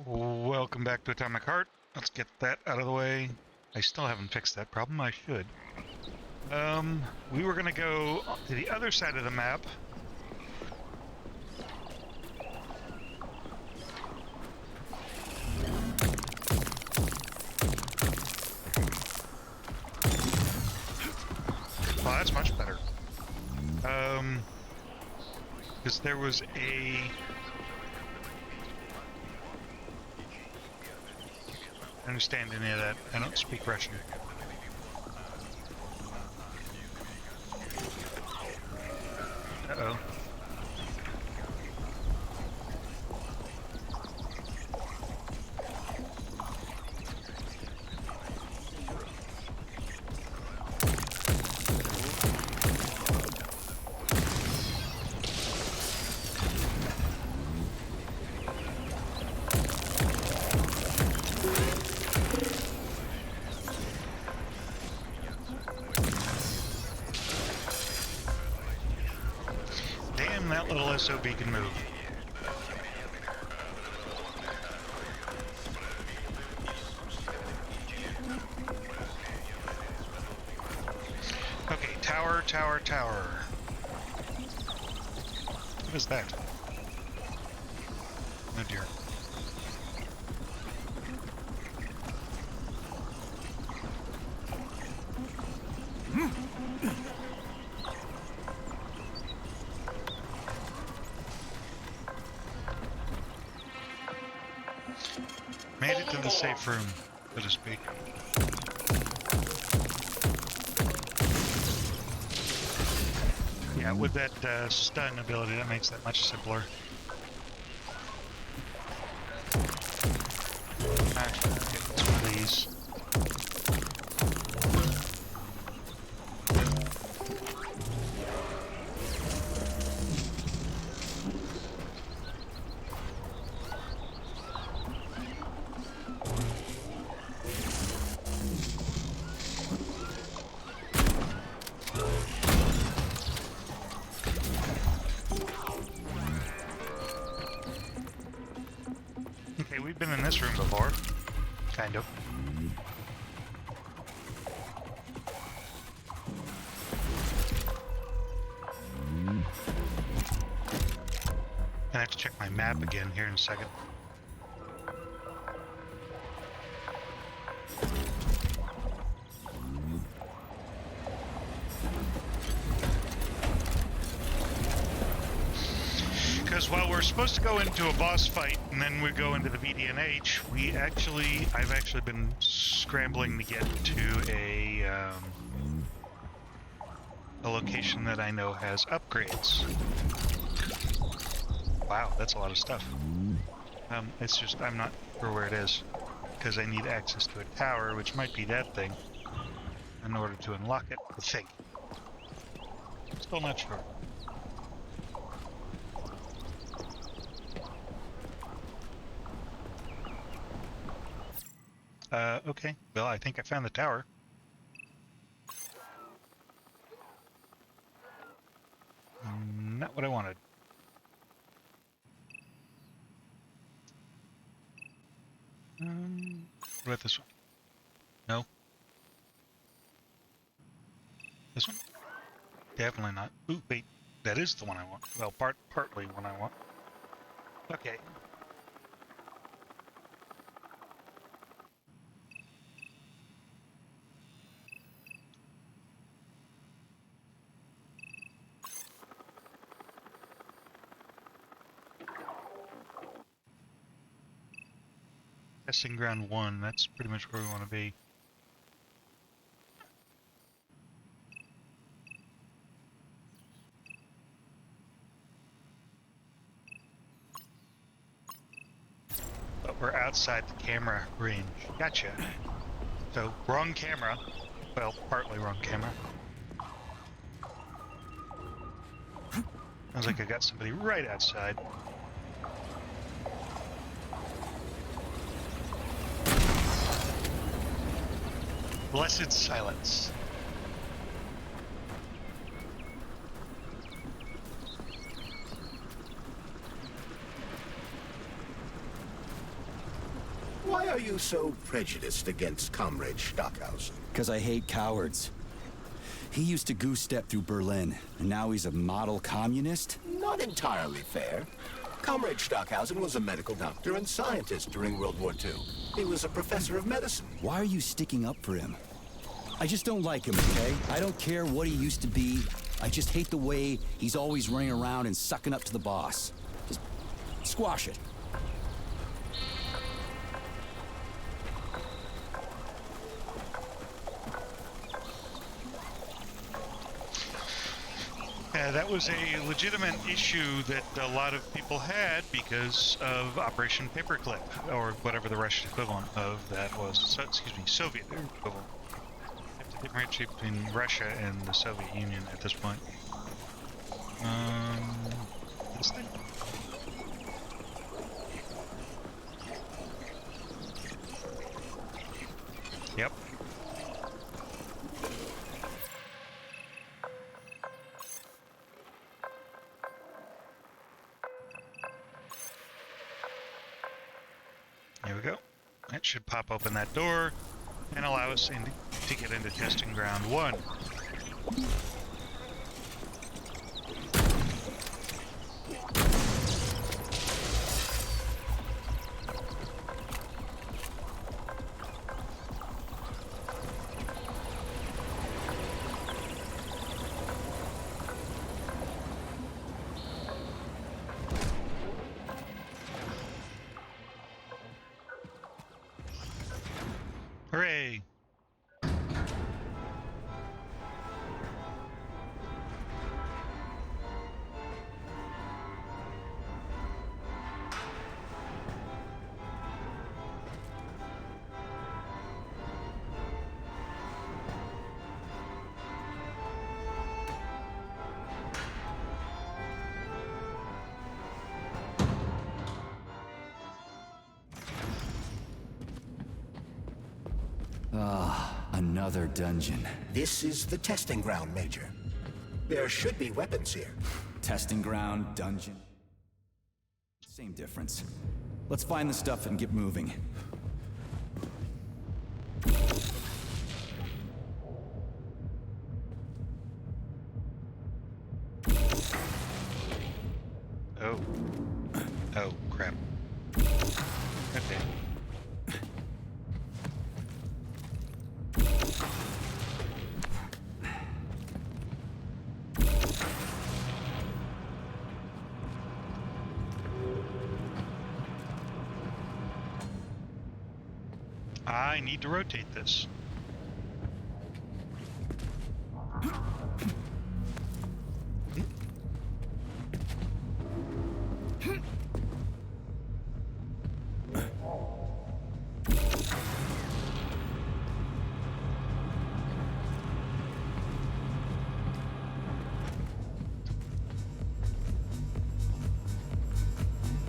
Welcome back to Atomic Heart. Let's get that out of the way. I still haven't fixed that problem. I should. We were going to go to the other side of the map. Well, that's much better. Because there was a... I understand any of that. I don't speak Russian. Uh-oh. That little SOB can move. Okay, tower, tower, tower. What is that? Oh dear. Made it to the safe room, so to speak. Yeah, with that stun ability, that makes that much simpler. Actually, get some of these. Okay, we've been in this room before. Kind of. I have to check my map again here in a second. Because while we're supposed to go into a boss fight and then we go into the VDNH, I've actually been scrambling to get to a location that I know has upgrades. Wow, that's a lot of stuff. It's just, I'm not sure where it is, because I need access to a tower, which might be that thing, in order to unlock it, I think. Still not sure. Okay. Well, I think I found the tower. Not what I wanted. What about this one? No? This one? Definitely not. Ooh, wait. That is the one I want. Well, partly one I want. Okay. Testing ground 1, that's pretty much where we want to be. But we're outside the camera range. Gotcha. So, wrong camera. Well, partly wrong camera. Sounds like I got somebody right outside. Blessed silence. Why are you so prejudiced against Comrade Stockhausen? Because I hate cowards. He used to goose step through Berlin, and now he's a model communist? Not entirely fair. Comrade Stockhausen was a medical doctor and scientist during World War II. He was a professor of medicine. Why are you sticking up for him? I just don't like him, okay? I don't care what he used to be. I just hate the way he's always running around and sucking up to the boss. Just squash it. That was a legitimate issue that a lot of people had because of Operation Paperclip, or whatever the Russian equivalent of that was. So, excuse me, Soviet equivalent. I have to differentiate between Russia and the Soviet Union at this point. This thing? Yep. There we go. That should pop open that door and allow us to get into testing ground 1. Hooray! Another dungeon. This is the testing ground, Major. There should be weapons here. Testing ground, dungeon. Same difference. Let's find the stuff and get moving. Oh. Oh, crap. Okay. I need to rotate this.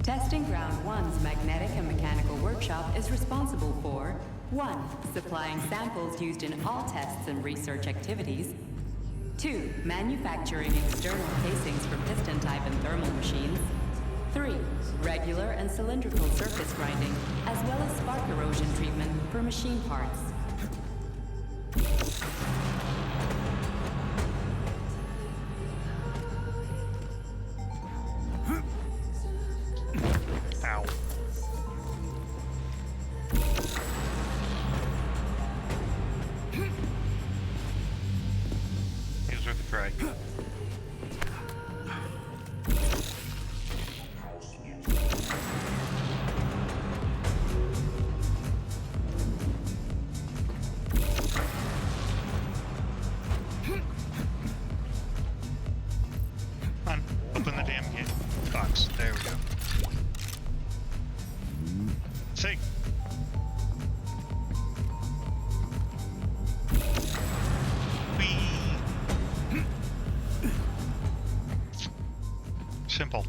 Testing Ground 1's magnetic and mechanical workshop is responsible for 1. Supplying samples used in all tests and research activities. 2. Manufacturing external casings for piston type and thermal machines. 3. Regular and cylindrical surface grinding, as well as spark erosion treatment for machine parts. Ow. It was worth a try. Come on, open the damn gate box. There we go. Thing. Whee! Simple.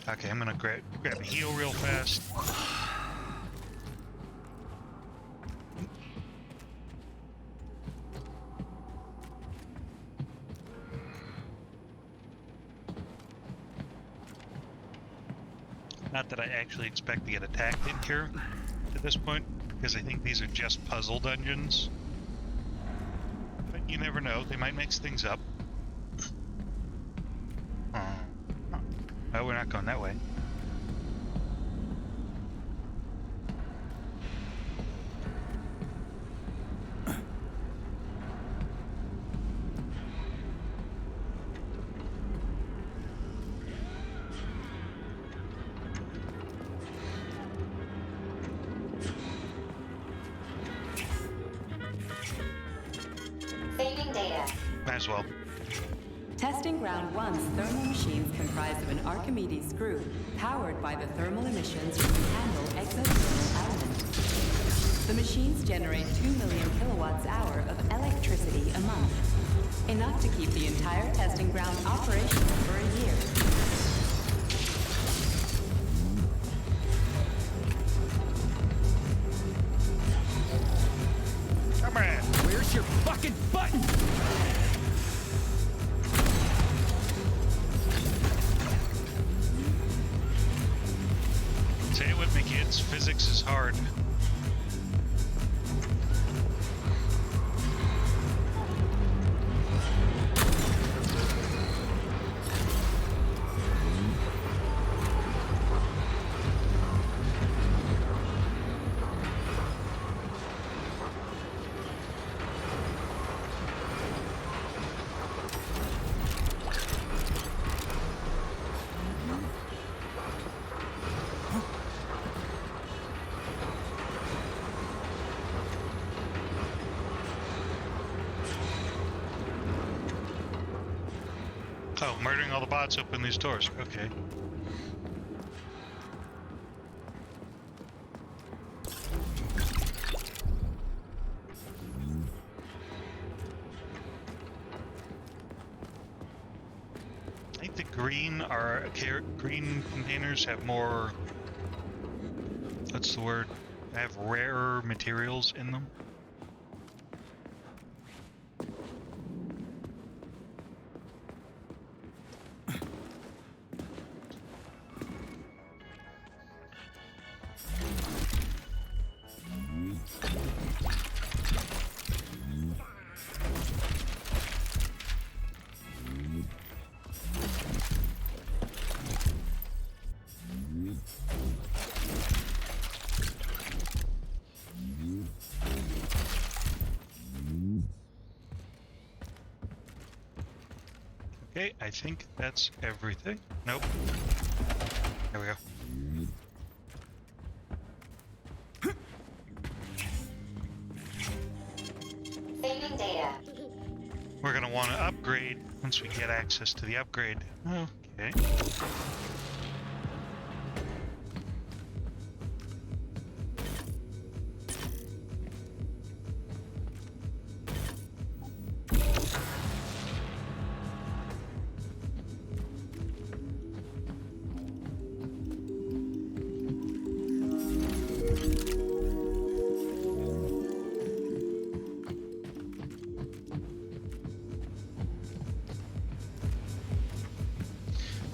Okay, I'm gonna grab a heal real fast. Not that I actually expect to get attacked in here at this point, because I think these are just puzzle dungeons. But you never know, they might mix things up. Oh, we're not going that way. Saving data. Might as well. Testing Ground 1's thermal machines comprise of an Archimedes screw, powered by the thermal emissions from the handle exothermal element. The machines generate 2 million kilowatts-hour of electricity a month, enough to keep the entire testing ground operational for a year. Come on! Where's your fucking button? Say it with me, kids. Physics is hard. Oh, murdering all the bots open these doors. Okay. I think the green green containers have more. What's the word? Have rarer materials in them. Okay, I think that's everything. Nope. There we go. Saving data. We're gonna want to upgrade once we get access to the upgrade. Okay.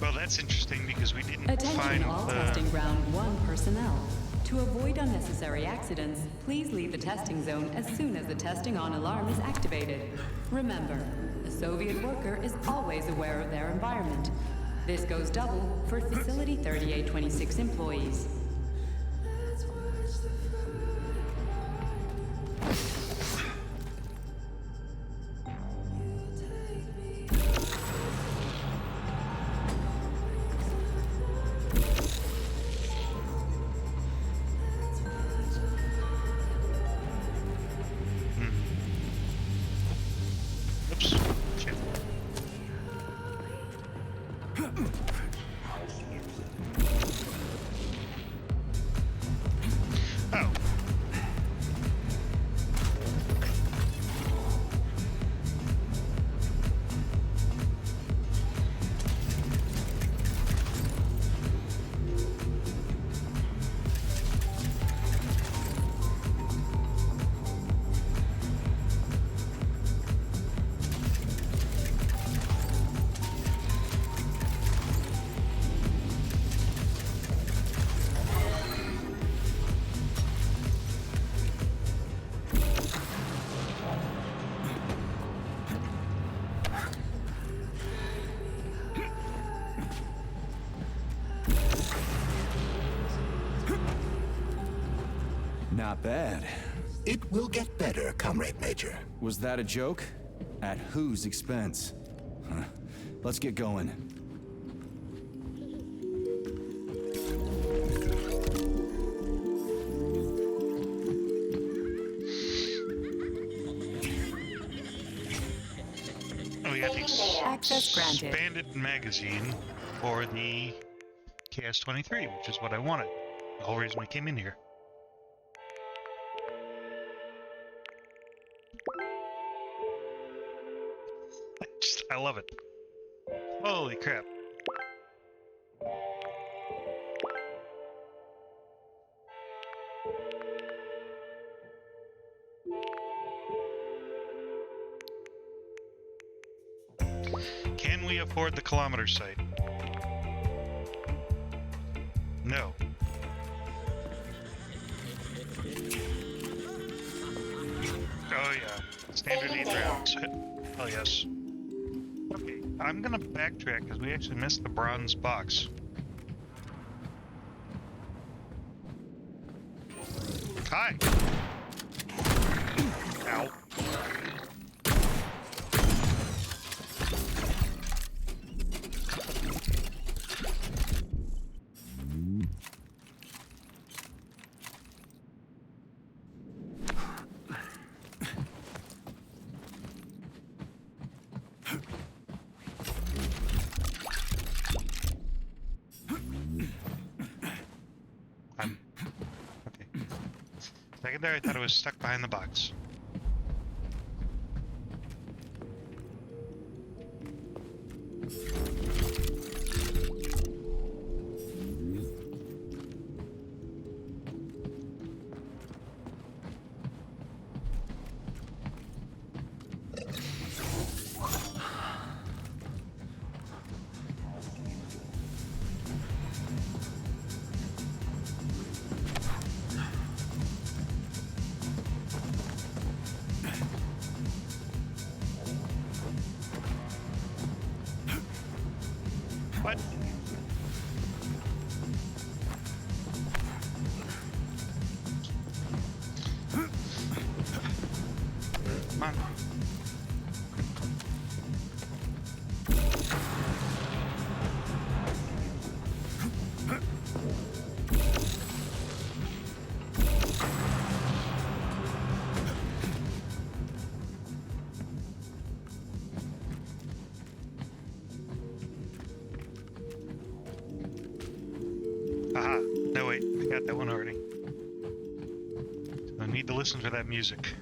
Well, that's interesting because we didn't Attention find all the... testing ground 1 personnel. To avoid unnecessary accidents, please leave the testing zone as soon as the testing on alarm is activated. Remember, a Soviet worker is always aware of their environment. This goes double for Facility 3826 employees. Oops. Shit. Oh. Not bad. It will get better, Comrade Major. Was that a joke? At whose expense? Huh. Let's get going. Oh, we got the Access granted. expanded magazine for the KS-23, which is what I wanted. The whole reason we came in here. I love it. Holy crap. Can we afford the kilometer site? No. Oh yeah. Standard 8 rounds. Oh yes. Okay, I'm gonna backtrack because we actually missed the bronze box. Hi! Ow. Second there, I thought it was stuck behind the box. What? Come on. Aha. No, wait. I got that one already. So I need to listen for that music.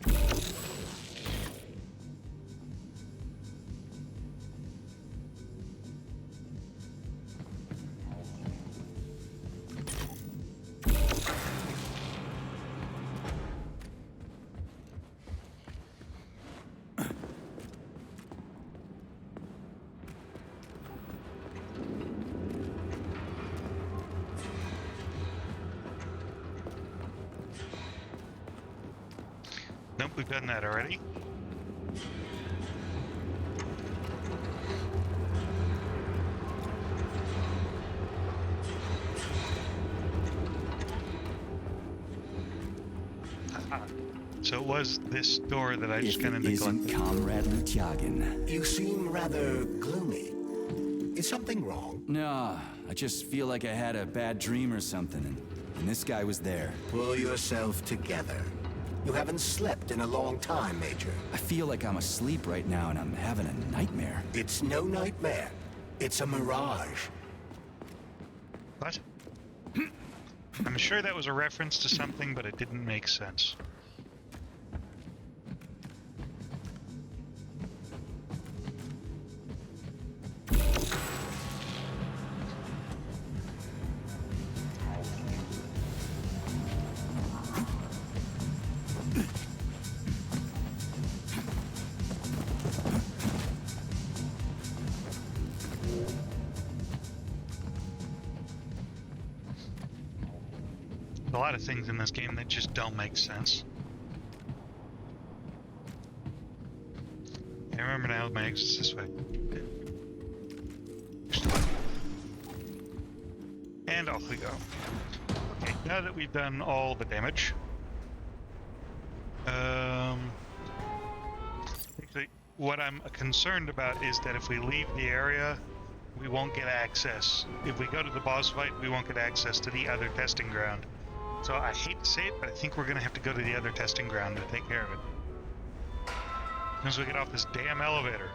Nope, we've done that already. Aha. So it was this door that I just kind of If it isn't neglected. Comrade Lutyagin. You seem rather gloomy. Is something wrong? No, I just feel like I had a bad dream or something, and this guy was there. Pull yourself together. You haven't slept in a long time, Major. I feel like I'm asleep right now and I'm having a nightmare. It's no nightmare. It's a mirage. What? I'm sure that was a reference to something, but it didn't make sense. A lot of things in this game that just don't make sense. I remember now my exit's this way. And off we go. Okay, now that we've done all the damage, what I'm concerned about is that if we leave the area, we won't get access. If we go to the boss fight, we won't get access to the other testing ground. So I hate to say it, but I think we're going to have to go to the other testing ground to take care of it. As soon as we get off this damn elevator.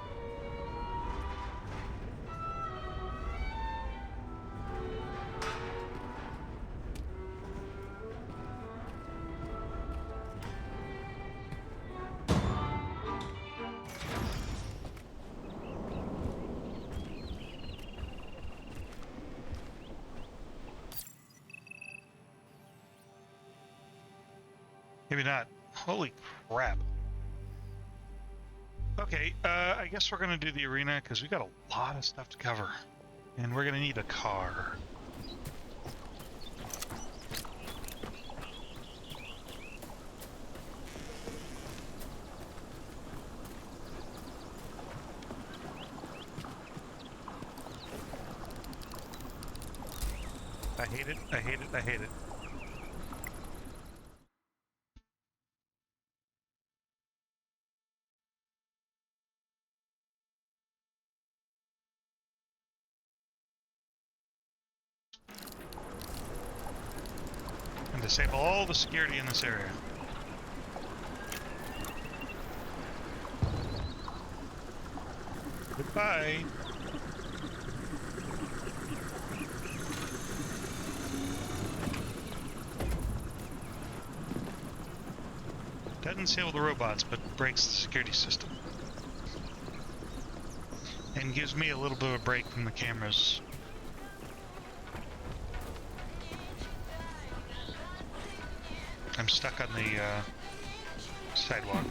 Maybe not. Holy crap. Okay, I guess we're gonna do the arena because we got a lot of stuff to cover. And we're gonna need a car. I hate it, I hate it, I hate it. And disable all the security in this area. Goodbye. Doesn't disable the robots, but breaks the security system. And gives me a little bit of a break from the cameras. I'm stuck on the sidewalk.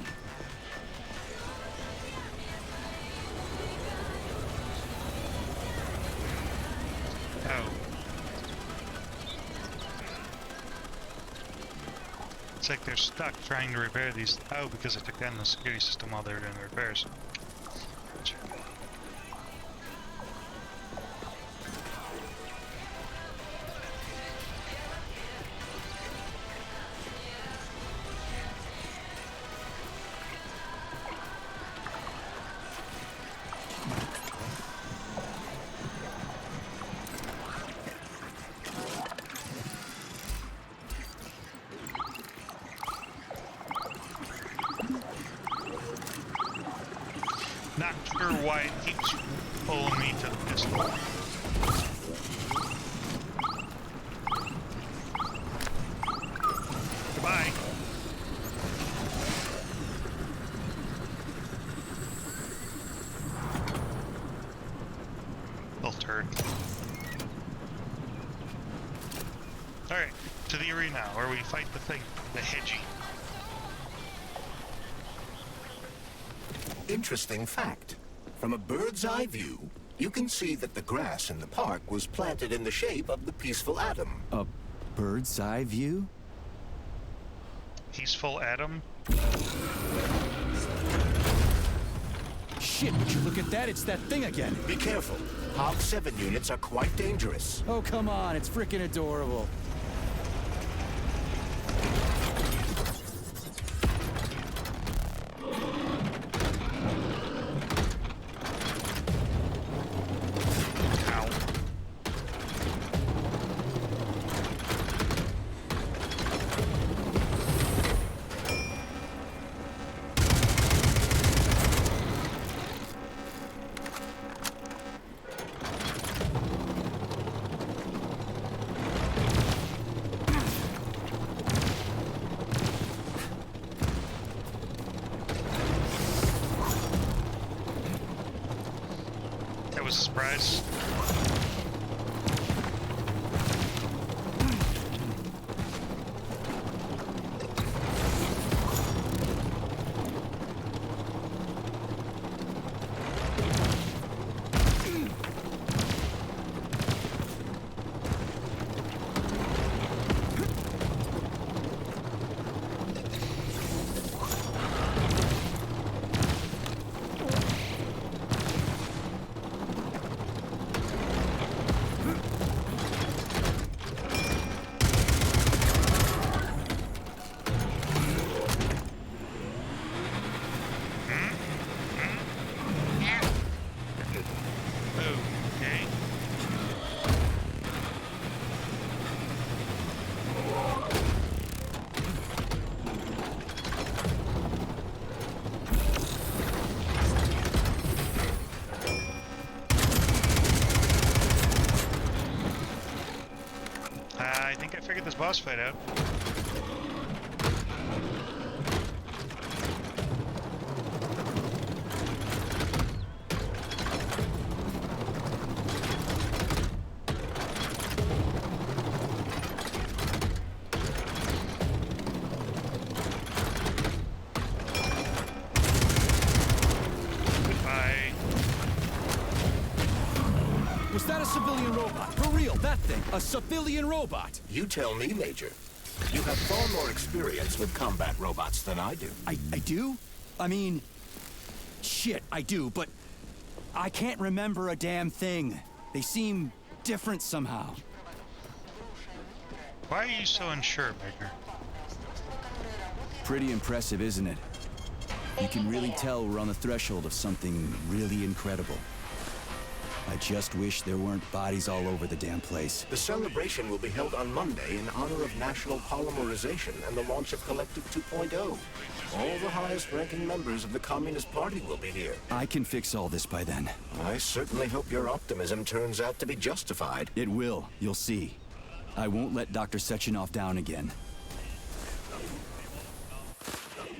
Oh. It's like they're stuck trying to repair these. Oh, because I took down the security system while they were doing the repairs. Gotcha. Not sure why it keeps pulling me to the pistol. Goodbye. Little turd. Alright, to the arena where we fight the thing, the Hedgie. Interesting fact. From a bird's eye view, you can see that the grass in the park was planted in the shape of the peaceful atom. A bird's eye view? Peaceful atom? Shit, would you look at that? It's that thing again. Be careful. Hog 7 units are quite dangerous. Oh, come on. It's freaking adorable. That was a surprise. figured this boss fight out. Goodbye. Was that a civilian robot? For real, that thing. A civilian robot. You tell me, Major. You have far more experience with combat robots than I do. I do? I mean, shit, I do, but I can't remember a damn thing. They seem different somehow. Why are you so unsure, Major? Pretty impressive, isn't it? You can really tell we're on the threshold of something really incredible. I just wish there weren't bodies all over the damn place. The celebration will be held on Monday in honor of National Polymerization and the launch of Collective 2.0. All the highest-ranking members of the Communist Party will be here. I can fix all this by then. I certainly hope your optimism turns out to be justified. It will, you'll see. I won't let Dr. Sechenov down again.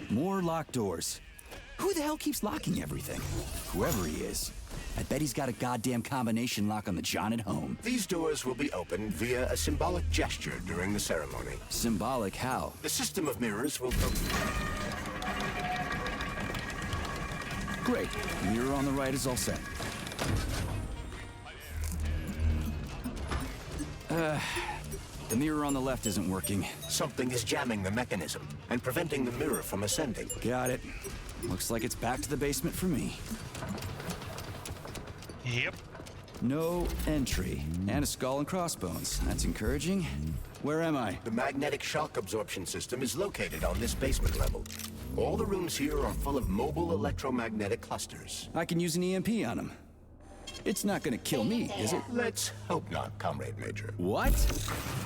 More locked doors. Who the hell keeps locking everything? Whoever he is. I bet he's got a goddamn combination lock on the John at home. These doors will be opened via a symbolic gesture during the ceremony. Symbolic how? The system of mirrors will... Great. Mirror on the right is all set. The mirror on the left isn't working. Something is jamming the mechanism and preventing the mirror from ascending. Got it. Looks like it's back to the basement for me. Yep. No entry. And a skull and crossbones. That's encouraging. Where am I? The magnetic shock absorption system is located on this basement level. All the rooms here are full of mobile electromagnetic clusters. I can use an EMP on him. It's not gonna kill me, is it? Let's hope not, Comrade Major. What?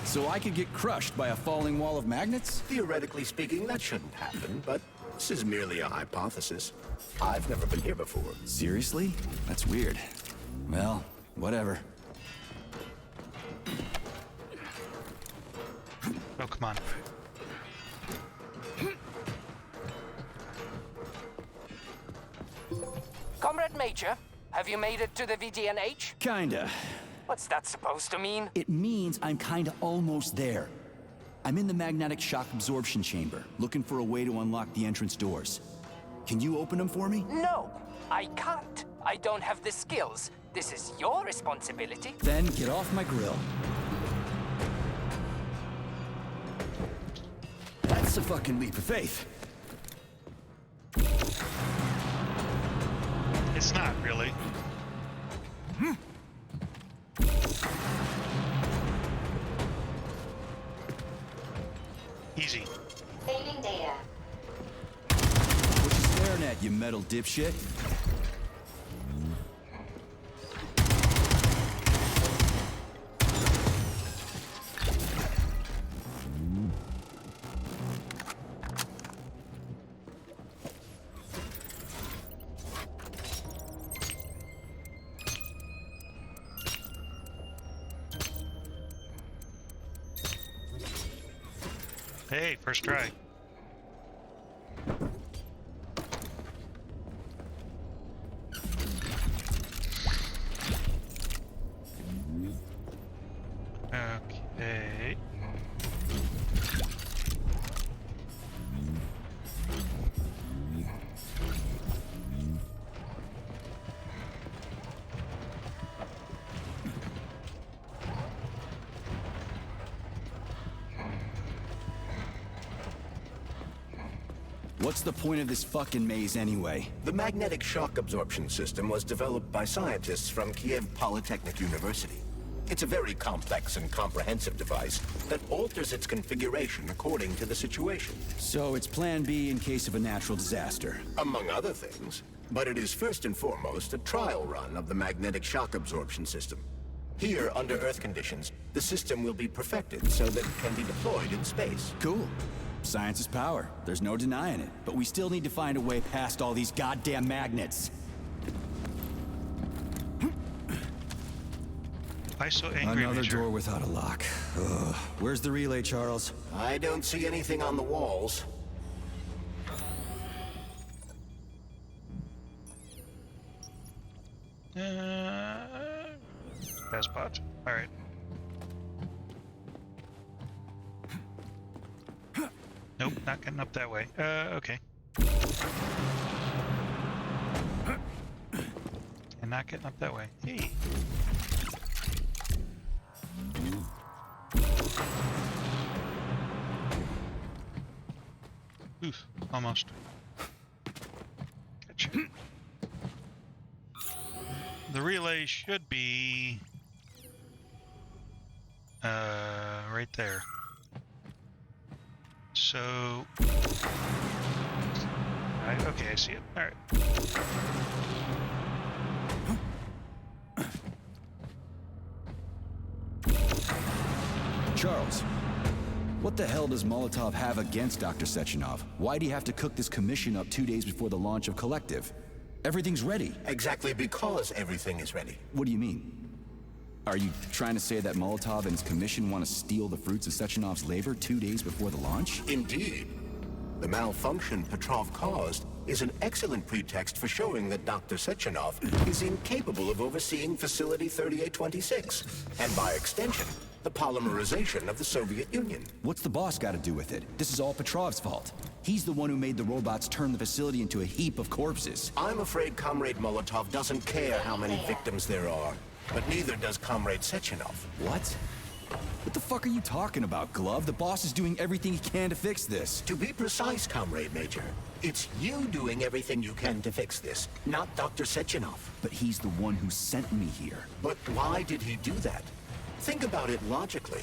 So I could get crushed by a falling wall of magnets? Theoretically speaking, that shouldn't happen, but this is merely a hypothesis. I've never been here before. Seriously? That's weird. Well, whatever. Oh, come on. Comrade Major, have you made it to the VDNH? Kinda. What's that supposed to mean? It means I'm kinda almost there. I'm in the magnetic shock absorption chamber, looking for a way to unlock the entrance doors. Can you open them for me? No, I can't. I don't have the skills. This is your responsibility. Then get off my grill. That's a fucking leap of faith. It's not really. Easy. Saving data. What you staring at, you metal dipshit? Hey, first try. Okay. What's the point of this fucking maze anyway? The magnetic shock absorption system was developed by scientists from Kiev Polytechnic University. It's a very complex and comprehensive device that alters its configuration according to the situation. So it's plan B in case of a natural disaster. Among other things. But it is first and foremost a trial run of the magnetic shock absorption system. Here, under Earth conditions, the system will be perfected so that it can be deployed in space. Cool. Science is power. There's no denying it. But we still need to find a way past all these goddamn magnets. Why so angry, Another Major? door without a lock. Ugh. Where's the relay, Charles? I don't see anything on the walls. Spot. All right. Nope, not getting up that way. Okay. And not getting up that way. Hey. Oof, almost. Gotcha. The relay should be right there. So okay, I see it. All right. Charles, what the hell does Molotov have against Dr. Sechenov? Why do you have to cook this commission up 2 days before the launch of Collective? Everything's ready. Exactly because everything is ready. What do you mean? Are you trying to say that Molotov and his commission want to steal the fruits of Sechenov's labor 2 days before the launch? Indeed. The malfunction Petrov caused is an excellent pretext for showing that Dr. Sechenov is incapable of overseeing Facility 3826, and by extension, the polymerization of the Soviet Union. What's the boss got to do with it? This is all Petrov's fault. He's the one who made the robots turn the facility into a heap of corpses. I'm afraid Comrade Molotov doesn't care how many victims there are, but neither does Comrade Sechenov. What? What the fuck are you talking about, Glove? The boss is doing everything he can to fix this. To be precise, Comrade Major, it's you doing everything you can to fix this, not Dr. Sechenov. But he's the one who sent me here. But why did he do that? Think about it logically.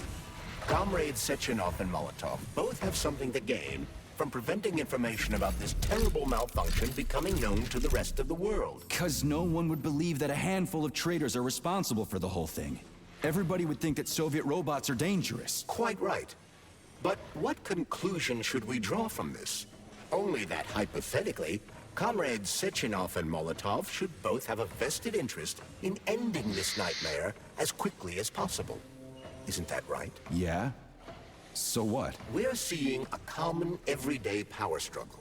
Comrades Sechenov and Molotov both have something to gain from preventing information about this terrible malfunction becoming known to the rest of the world. Because no one would believe that a handful of traitors are responsible for the whole thing. Everybody would think that Soviet robots are dangerous. Quite right. But what conclusion should we draw from this? Only that hypothetically, Comrades Sechenov and Molotov should both have a vested interest in ending this nightmare as quickly as possible. Isn't that right? Yeah? So what? We're seeing a common everyday power struggle.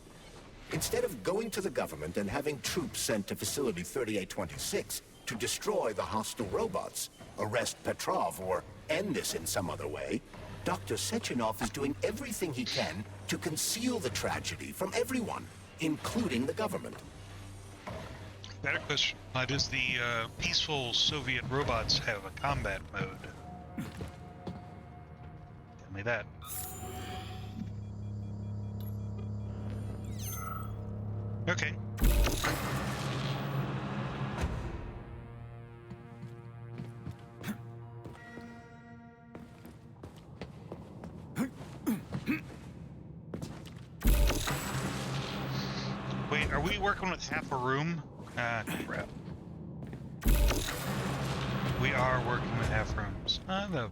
Instead of going to the government and having troops sent to Facility 3826 to destroy the hostile robots, arrest Petrov, or end this in some other way, Dr. Sechenov is doing everything he can to conceal the tragedy from everyone, including the government. Better question. Does the peaceful Soviet robots have a combat mode? Tell me that. Okay. Wait, are we working with half a room? Ah, crap. We are working with half rooms. No.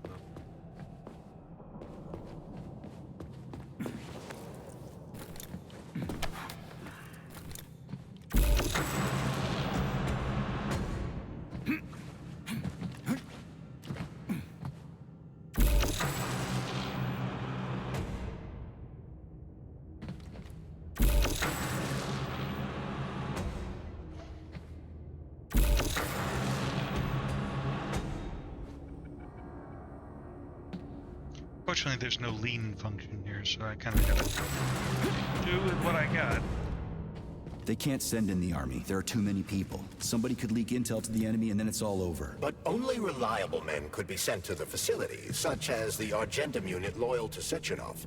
Fortunately, there's no lean function here, so I kind of gotta do with what I got. They can't send in the army. There are too many people. Somebody could leak intel to the enemy and then it's all over. But only reliable men could be sent to the facility, such as the Argentum unit loyal to Sechenov.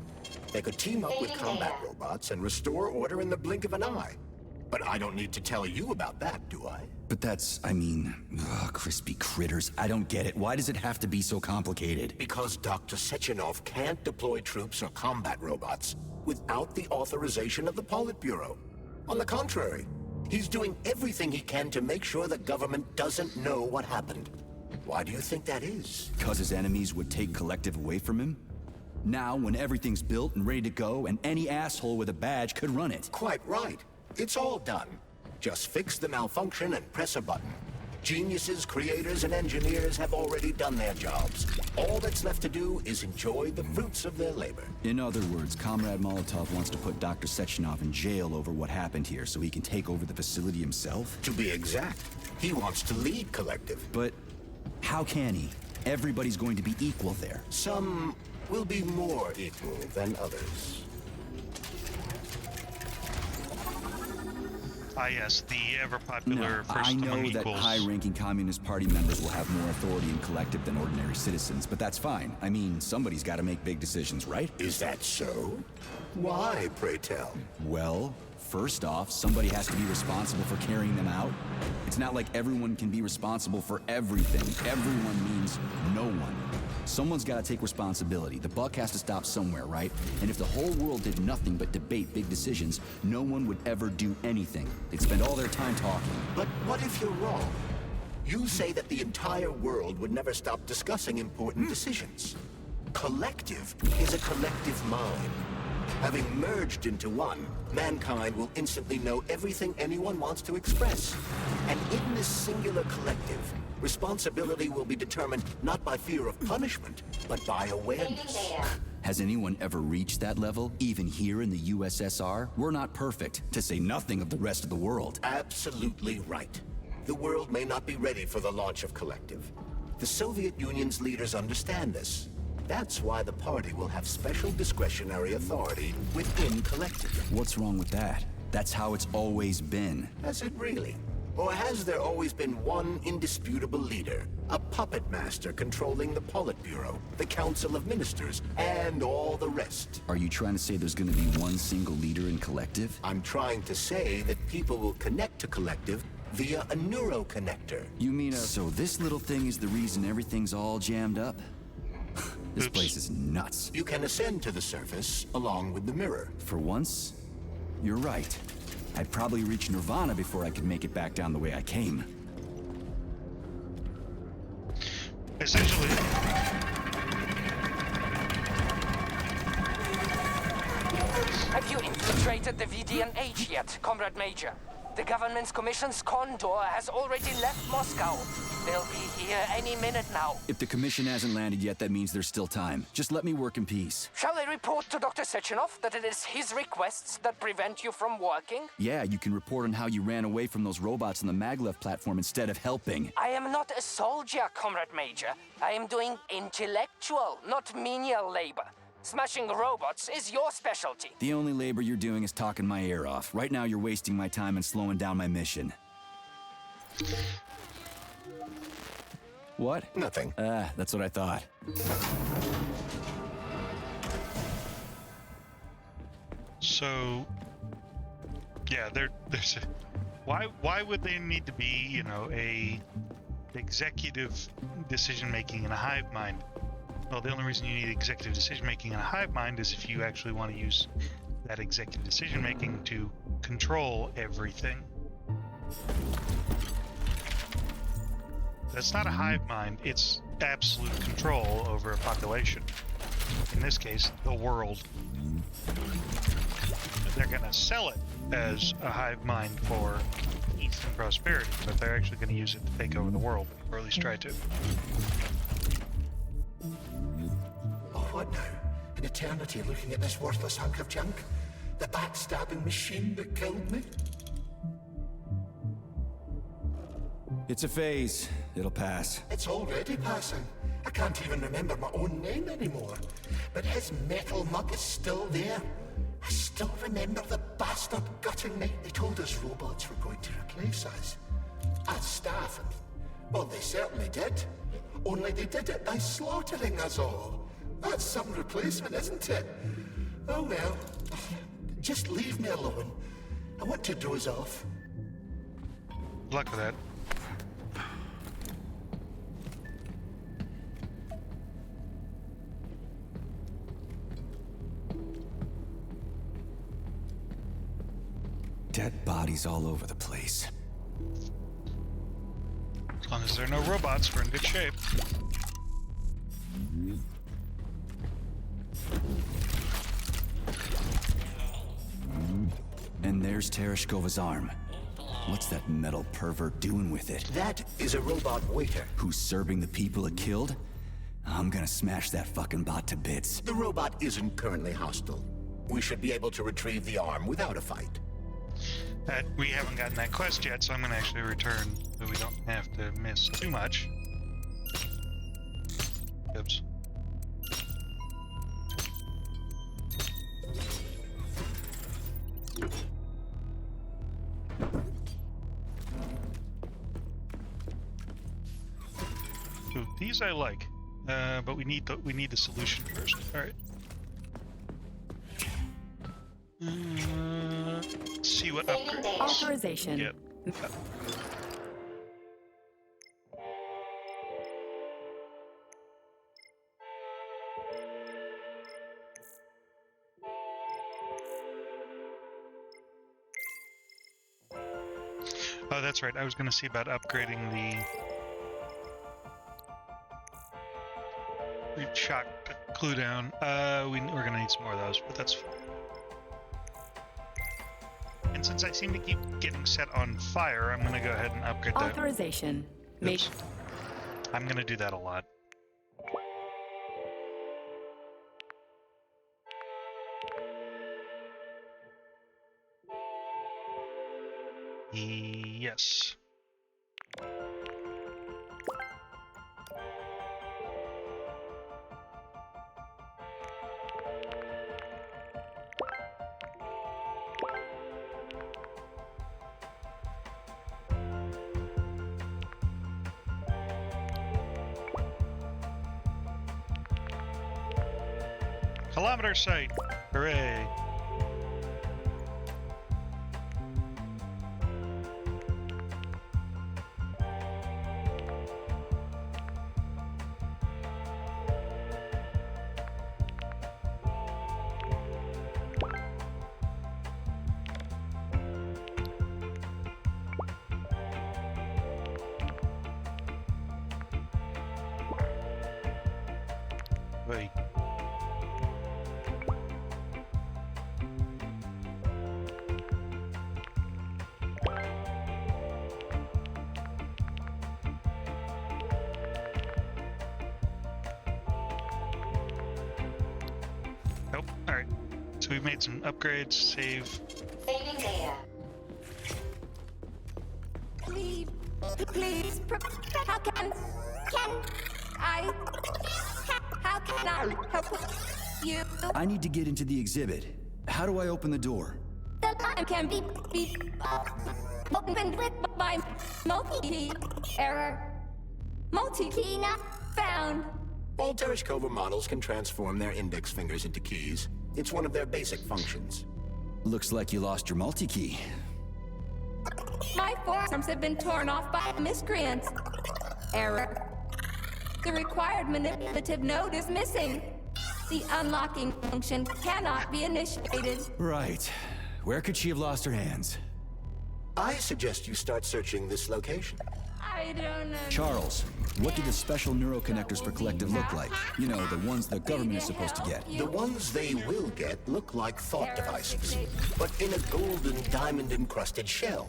They could team up with combat robots and restore order in the blink of an eye. But I don't need to tell you about that, do I? But that's, I mean, crispy critters. I don't get it. Why does it have to be so complicated? Because Dr. Sechenov can't deploy troops or combat robots without the authorization of the Politburo. On the contrary, he's doing everything he can to make sure the government doesn't know what happened. Why do you think that is? Because his enemies would take Collective away from him? Now, when everything's built and ready to go, and any asshole with a badge could run it. Quite right. It's all done. Just fix the malfunction and press a button. Geniuses, creators, and engineers have already done their jobs. All that's left to do is enjoy the fruits of their labor. In other words, Comrade Molotov wants to put Dr. Sechenov in jail over what happened here so he can take over the facility himself? To be exact, he wants to lead Collective. But how can he? Everybody's going to be equal there. Some will be more equal than others. Ah, yes, the ever-popular No, first I know among that equals. high-ranking Communist Party members will have more authority in Collective than ordinary citizens, but that's fine. I mean, somebody's got to make big decisions, right? Is that so? Why, pray tell? Well, first off, somebody has to be responsible for carrying them out. It's not like everyone can be responsible for everything. Everyone means no one. Someone's got to take responsibility. The buck has to stop somewhere, right? And if the whole world did nothing but debate big decisions, no one would ever do anything. They'd spend all their time talking. But what if you're wrong? You say that the entire world would never stop discussing important decisions. Collective is a collective mind. Having merged into one, mankind will instantly know everything anyone wants to express. And in this singular collective, responsibility will be determined not by fear of punishment, but by Saving awareness. data. Has anyone ever reached that level, even here in the USSR? We're not perfect, to say nothing of the rest of the world. Absolutely right. The world may not be ready for the launch of Collective. The Soviet Union's leaders understand this. That's why the party will have special discretionary authority within Collective. What's wrong with that? That's how it's always been. Has it really? Or has there always been one indisputable leader? A puppet master controlling the Politburo, the Council of Ministers, and all the rest? Are you trying to say there's gonna be one single leader in Collective? I'm trying to say that people will connect to Collective via a neuroconnector. You mean So this little thing is the reason everything's all jammed up? This Oops. place is nuts. You can ascend to the surface along with the mirror. For once, you're right. I'd probably reach Nirvana before I could make it back down the way I came. Essentially, Have you infiltrated the VDNH yet, Comrade Major? The government's commission's condor has already left Moscow. They'll be here any minute now. If the commission hasn't landed yet, that means there's still time. Just let me work in peace. Shall I report to Dr. Sechenov that it is his requests that prevent you from working? Yeah, you can report on how you ran away from those robots on the maglev platform instead of helping. I am not a soldier, Comrade Major. I am doing intellectual, not menial labor. Smashing robots is your specialty. The only labor you're doing is talking my ear off. Right now, you're wasting my time and slowing down my mission. What? Nothing. That's what I thought. so yeah, there's a, why would there need to be, you know, a executive decision making in a hive mind? Well, the only reason you need executive decision making in a hive mind is if you actually want to use that executive decision making to control everything. That's not a hive mind, it's absolute control over a population. In this case, the world. They're gonna sell it as a hive mind for peace and prosperity, but they're actually gonna use it to take over the world, or at least try to. Oh, what now? An eternity looking at this worthless hunk of junk? The backstabbing machine that killed me? It's a phase. It'll pass. It's already passing. I can't even remember my own name anymore. But his metal mug is still there. I still remember the bastard gutting me. They told us robots were going to replace us. As staff, I mean. Well, they certainly did. Only they did it by slaughtering us all. That's some replacement, isn't it? Oh well. Just leave me alone. I want to doze off. Good luck with that. Dead bodies all over the place. As long as there are no robots, we're in good shape. And there's Tereshkova's arm. What's that metal pervert doing with it? That is a robot waiter. Who's serving the people it killed? I'm gonna smash that fucking bot to bits. The robot isn't currently hostile. We should be able to retrieve the arm without a fight. We haven't gotten that quest yet, so I'm going to actually return so we don't have to miss too much. Oops. So these I like, but we need the solution first. All right. Let's see what upgrades. Authorization. Yep. Oh, that's right. I was going to see about upgrading the shock glue down. We're going to need some more of those, but that's fine. And since I seem to keep getting set on fire, I'm going to go ahead and upgrade that. Authorization. Oops. I'm going to do that a lot. Yes. Kilometer sight! Hooray! Wait. Nope. Alright. So we've made some upgrades, save. Saving data. Please, how can I help you? I need to get into the exhibit. How do I open the door? The line can be opened with my multi-key error. Multi-key not found. All Tereshkova models can transform their index fingers into keys. It's one of their basic functions. Looks like you lost your multi-key. My forearms have been torn off by miscreants. Error. The required manipulative node is missing. The unlocking function cannot be initiated. Right. Where could she have lost her hands? I suggest you start searching this location. I don't know. Charles, what do the special neuroconnectors for Collective look like? You know, the ones the government is supposed to get. The ones they will get look like thought devices, but in a golden diamond-encrusted shell.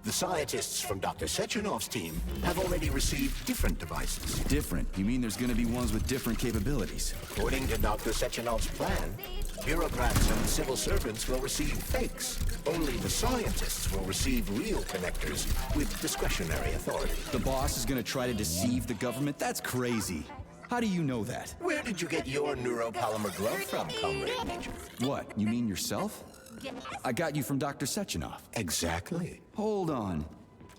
The scientists from Dr. Sechenov's team have already received different devices. Different? You mean there's gonna be ones with different capabilities? According to Dr. Sechenov's plan, bureaucrats and civil servants will receive fakes. Only the scientists will receive real connectors with discretionary authority. The boss is gonna try to deceive the government? That's crazy. How do you know that? Where did you get your neuropolymer glove from, Comrade Major? What, you mean yourself? I got you from Dr. Sechenov. Exactly. Hold on.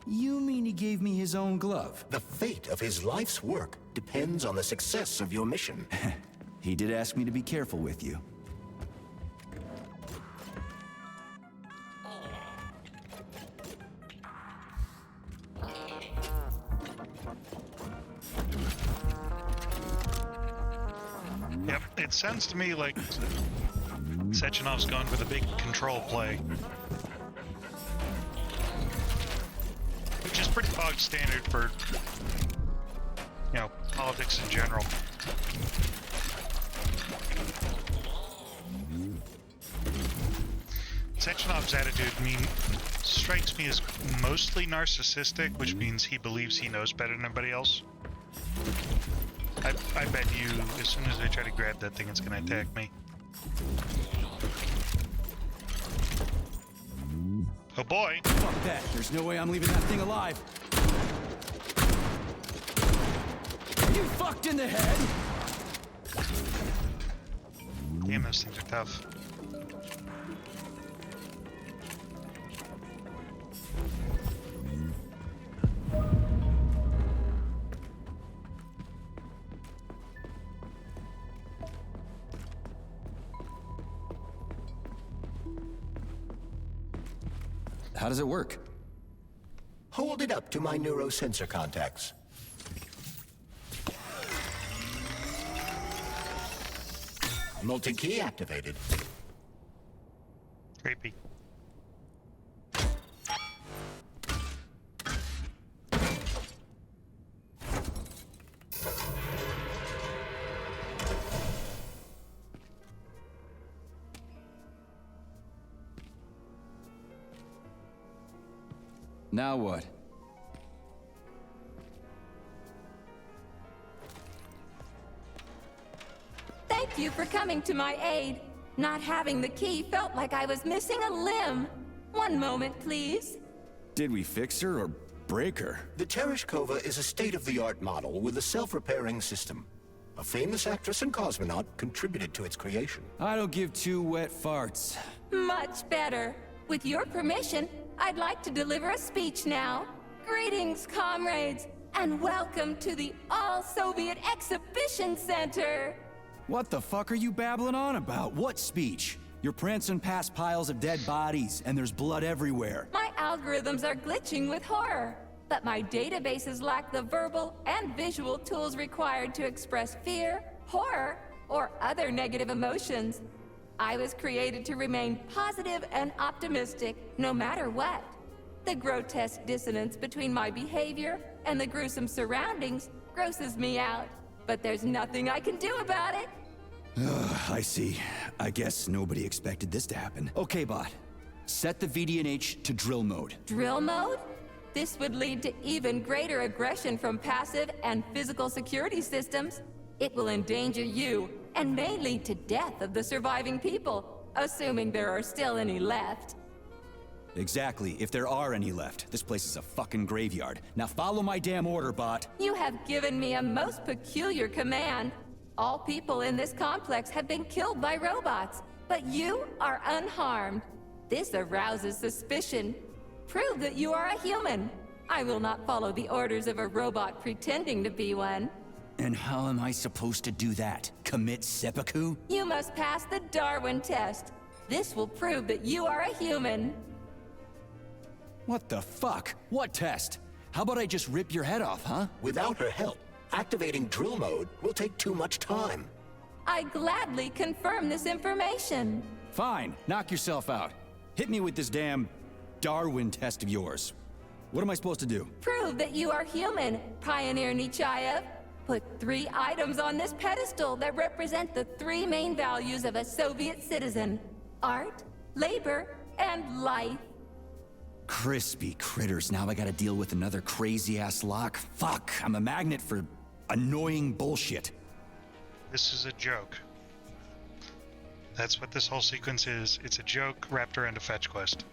You mean he gave me his own glove? The fate of his life's work depends on the success of your mission. He did ask me to be careful with you. Yep, it sounds to me like Sechenov's gone for the big control play. Which is pretty bog standard for, you know, politics in general. Sechenov's attitude strikes me as mostly narcissistic, which means he believes he knows better than everybody else. I bet you, as soon as I try to grab that thing, it's going to attack me. Oh boy! Fuck that. There's no way I'm leaving that thing alive. You fucked in the head? Damn, those things are tough. How does it work? Hold it up to my neurosensor contacts. Multi-key activated. Creepy. Now what? Thank you for coming to my aid. Not having the key felt like I was missing a limb. One moment, please. Did we fix her or break her? The Tereshkova is a state-of-the-art model with a self-repairing system. A famous actress and cosmonaut contributed to its creation. I don't give two wet farts. Much better. With your permission, I'd like to deliver a speech now. Greetings, comrades, and welcome to the All-Soviet Exhibition Center. What the fuck are you babbling on about? What speech? You're prancing past piles of dead bodies, and there's blood everywhere. My algorithms are glitching with horror, but my databases lack the verbal and visual tools required to express fear, horror, or other negative emotions. I was created to remain positive and optimistic, no matter what. The grotesque dissonance between my behavior and the gruesome surroundings grosses me out, but there's nothing I can do about it. I see. I guess nobody expected this to happen. Okay, bot. Set the VDNH to drill mode. Drill mode? This would lead to even greater aggression from passive and physical security systems. It will endanger you, and may lead to death of the surviving people, assuming there are still any left. Exactly, if there are any left. This place is a fucking graveyard. Now follow my damn order, bot. You have given me a most peculiar command. All people in this complex have been killed by robots, but you are unharmed. This arouses suspicion. Prove that you are a human. I will not follow the orders of a robot pretending to be one. And how am I supposed to do that? Commit seppuku? You must pass the Darwin test. This will prove that you are a human. What the fuck? What test? How about I just rip your head off, huh? Without her help, activating drill mode will take too much time. I gladly confirm this information. Fine, knock yourself out. Hit me with this damn Darwin test of yours. What am I supposed to do? Prove that you are human, Pioneer Nechayev. Put 3 items on this pedestal that represent the 3 main values of a Soviet citizen: art, labor, and life. Crispy critters, now I gotta deal with another crazy-ass lock. Fuck, I'm a magnet for annoying bullshit. This is a joke. That's what this whole sequence is. It's a joke wrapped around a fetch quest.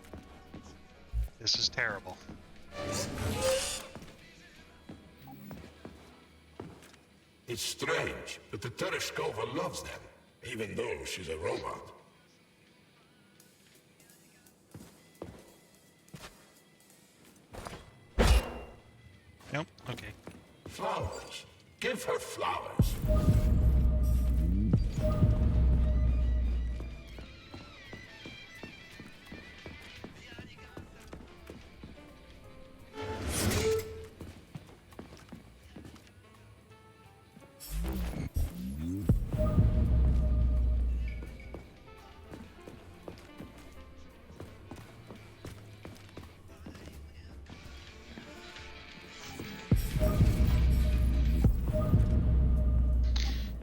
This is terrible. It's strange, but the Tereshkova loves them, even though she's a robot. Nope, okay. Flowers. Give her flowers.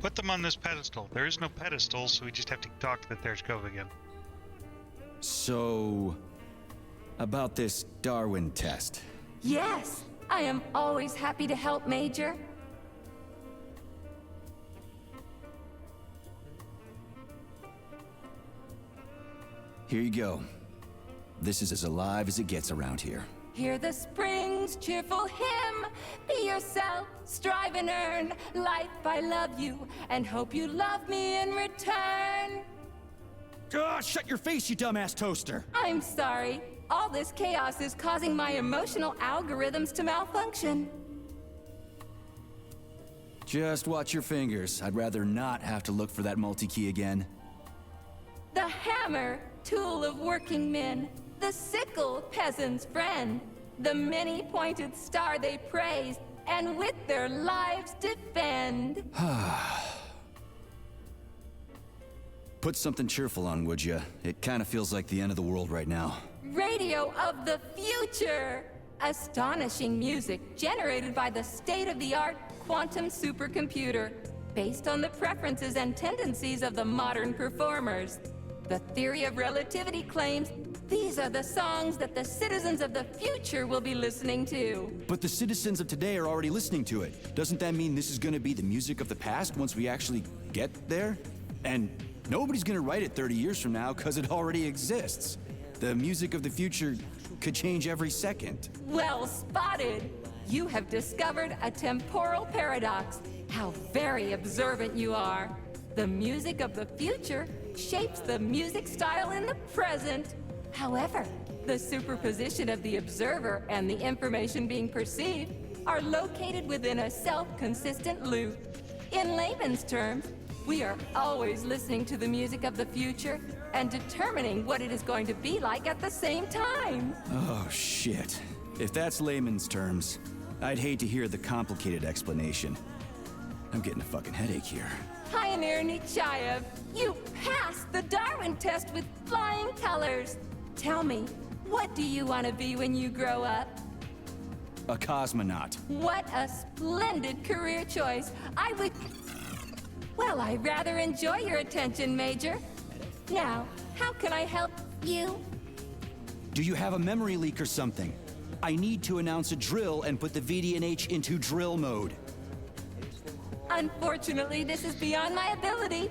Put them on this pedestal. There is no pedestal, so we just have to talk to the Tereshkova again. So, about this Darwin test. Yes, I am always happy to help, Major. Here you go. This is as alive as it gets around here. Hear the spring's cheerful hymn. Be yourself, strive and earn. Life, I love you, and hope you love me in return. Shut your face, you dumbass toaster! I'm sorry. All this chaos is causing my emotional algorithms to malfunction. Just watch your fingers. I'd rather not have to look for that multi-key again. The hammer, tool of working men. The sickle, peasant's friend. The many-pointed star they praise, and with their lives defend. Put something cheerful on, would ya? It kind of feels like the end of the world right now. Radio of the future! Astonishing music generated by the state-of-the-art quantum supercomputer, based on the preferences and tendencies of the modern performers. The theory of relativity claims these are the songs that the citizens of the future will be listening to. But the citizens of today are already listening to it. Doesn't that mean this is gonna be the music of the past once we actually get there? And nobody's gonna write it 30 years from now, because it already exists. The music of the future could change every second. Well spotted! You have discovered a temporal paradox. How very observant you are. The music of the future shapes the music style in the present. However, the superposition of the observer and the information being perceived are located within a self-consistent loop. In layman's terms, we are always listening to the music of the future and determining what it is going to be like at the same time. Oh, shit. If that's layman's terms, I'd hate to hear the complicated explanation. I'm getting a fucking headache here. Pioneer Nechayev, you passed the Darwin test with flying colors. Tell me, what do you want to be when you grow up? A cosmonaut. What a splendid career choice. Well, I rather enjoy your attention, Major. Now, how can I help you? Do you have a memory leak or something? I need to announce a drill and put the VDNH into drill mode. Unfortunately, this is beyond my ability.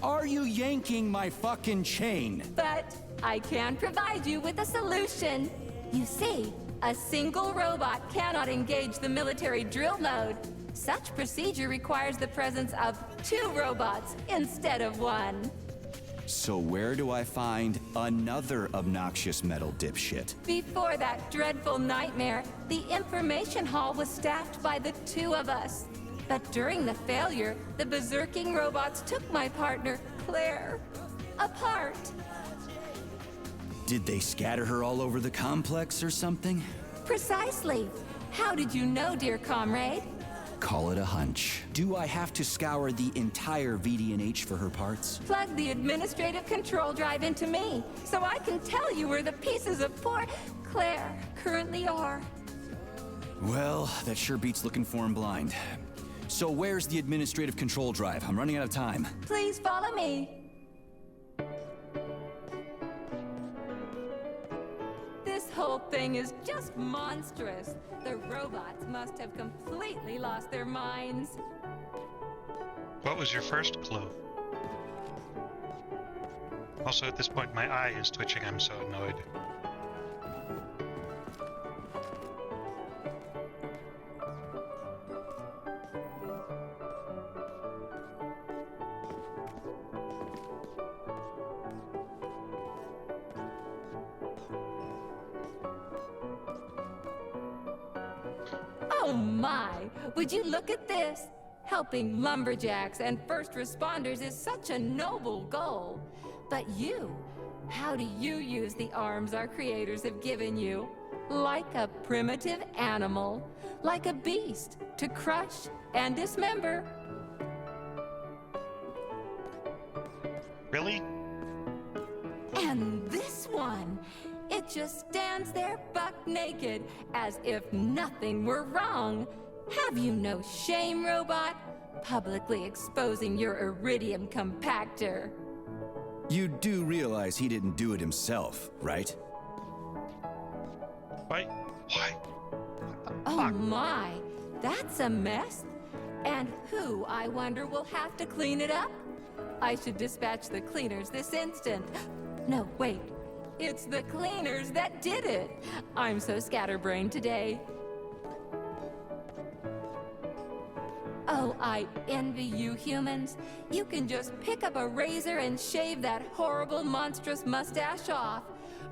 Are you yanking my fucking chain? But I can provide you with a solution. You see, a single robot cannot engage the military drill mode. Such procedure requires the presence of 2 robots instead of 1. So where do I find another obnoxious metal dipshit? Before that dreadful nightmare, the information hall was staffed by the 2 of us. But during the failure, the berserking robots took my partner, Claire, apart. Did they scatter her all over the complex or something? Precisely. How did you know, dear comrade? Call it a hunch. Do I have to scour the entire VDNH for her parts? Plug the administrative control drive into me, so I can tell you where the pieces of poor Claire currently are. Well, that sure beats looking for him blind. So where's the administrative control drive? I'm running out of time. Please follow me. This whole thing is just monstrous. The robots must have completely lost their minds. What was your first clue? Also, at this point, my eye is twitching. I'm so annoyed. Oh my! Would you look at this? Helping lumberjacks and first responders is such a noble goal. But you, how do you use the arms our creators have given you? Like a primitive animal, like a beast, to crush and dismember. Really? And this one, it just stands there buck naked, as if nothing were wrong. Have you no shame, robot? Publicly exposing your iridium compactor. You do realize he didn't do it himself, right? Why? Why? Oh my, that's a mess. And who, I wonder, will have to clean it up? I should dispatch the cleaners this instant. No, wait. It's the cleaners that did it. I'm so scatterbrained today. Oh, I envy you humans. You can just pick up a razor and shave that horrible, monstrous mustache off.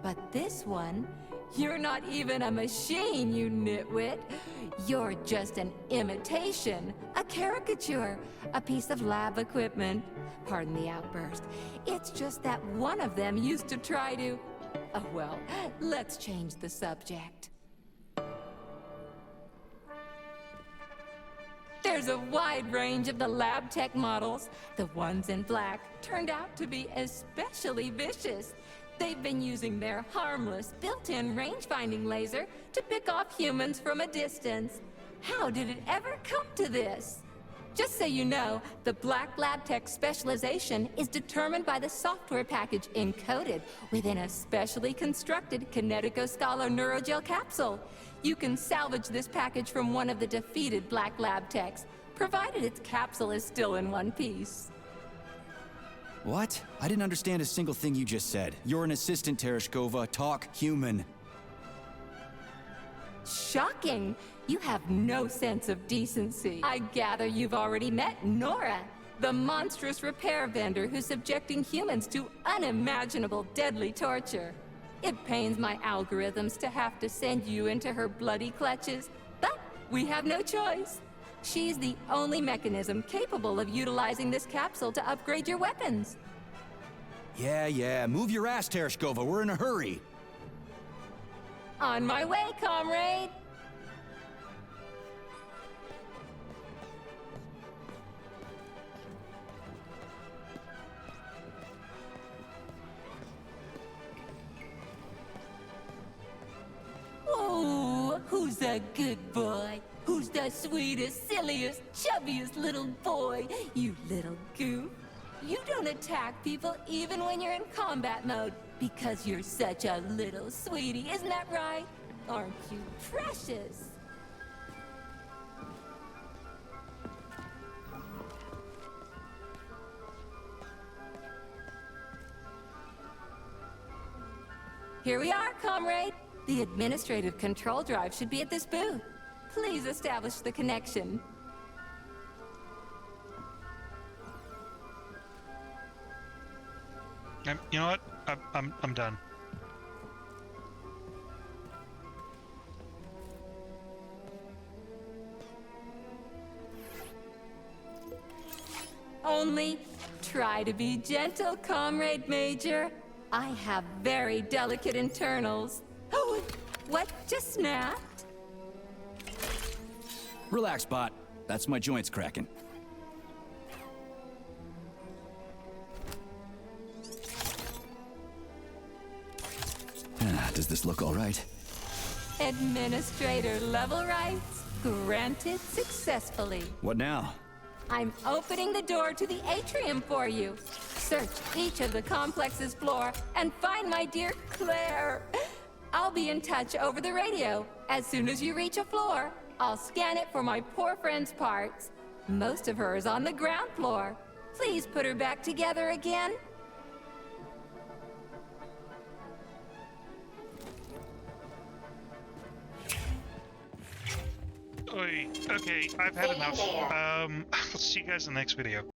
But this one, you're not even a machine, you nitwit. You're just an imitation, a caricature, a piece of lab equipment. Pardon the outburst. It's just that one of them used to try to... Oh, well, let's change the subject. There's a wide range of the lab tech models. The ones in black turned out to be especially vicious. They've been using their harmless, built-in range-finding laser to pick off humans from a distance. How did it ever come to this? Just so you know, the Black Lab Tech specialization is determined by the software package encoded within a specially constructed Kinetico-Scalo Neurogel capsule. You can salvage this package from one of the defeated Black Lab Techs, provided its capsule is still in one piece. What? I didn't understand a single thing you just said. You're an assistant, Tereshkova. Talk human. Shocking! You have no sense of decency. I gather you've already met Nora, the monstrous repair vendor who's subjecting humans to unimaginable deadly torture. It pains my algorithms to have to send you into her bloody clutches, but we have no choice. She's the only mechanism capable of utilizing this capsule to upgrade your weapons. Yeah, move your ass, Tereshkova. We're in a hurry. On my way, comrade! Oh, who's a good boy? Who's the sweetest, silliest, chubbiest little boy? You little goof. You don't attack people even when you're in combat mode because you're such a little sweetie, isn't that right? Aren't you precious? Here we are, comrade. The administrative control drive should be at this booth. Please establish the connection. You know what? I'm done. Only try to be gentle, Comrade Major. I have very delicate internals. Oh, what just snapped? Relax, bot. That's my joints cracking. Does this look all right? Administrator level rights granted successfully. What now? I'm opening the door to the atrium for you. Search each of the complex's floor and find my dear Claire. I'll be in touch over the radio. As soon as you reach a floor, I'll scan it for my poor friend's parts. Most of her is on the ground floor. Please put her back together again. Okay, I've had enough. I'll see you guys in the next video.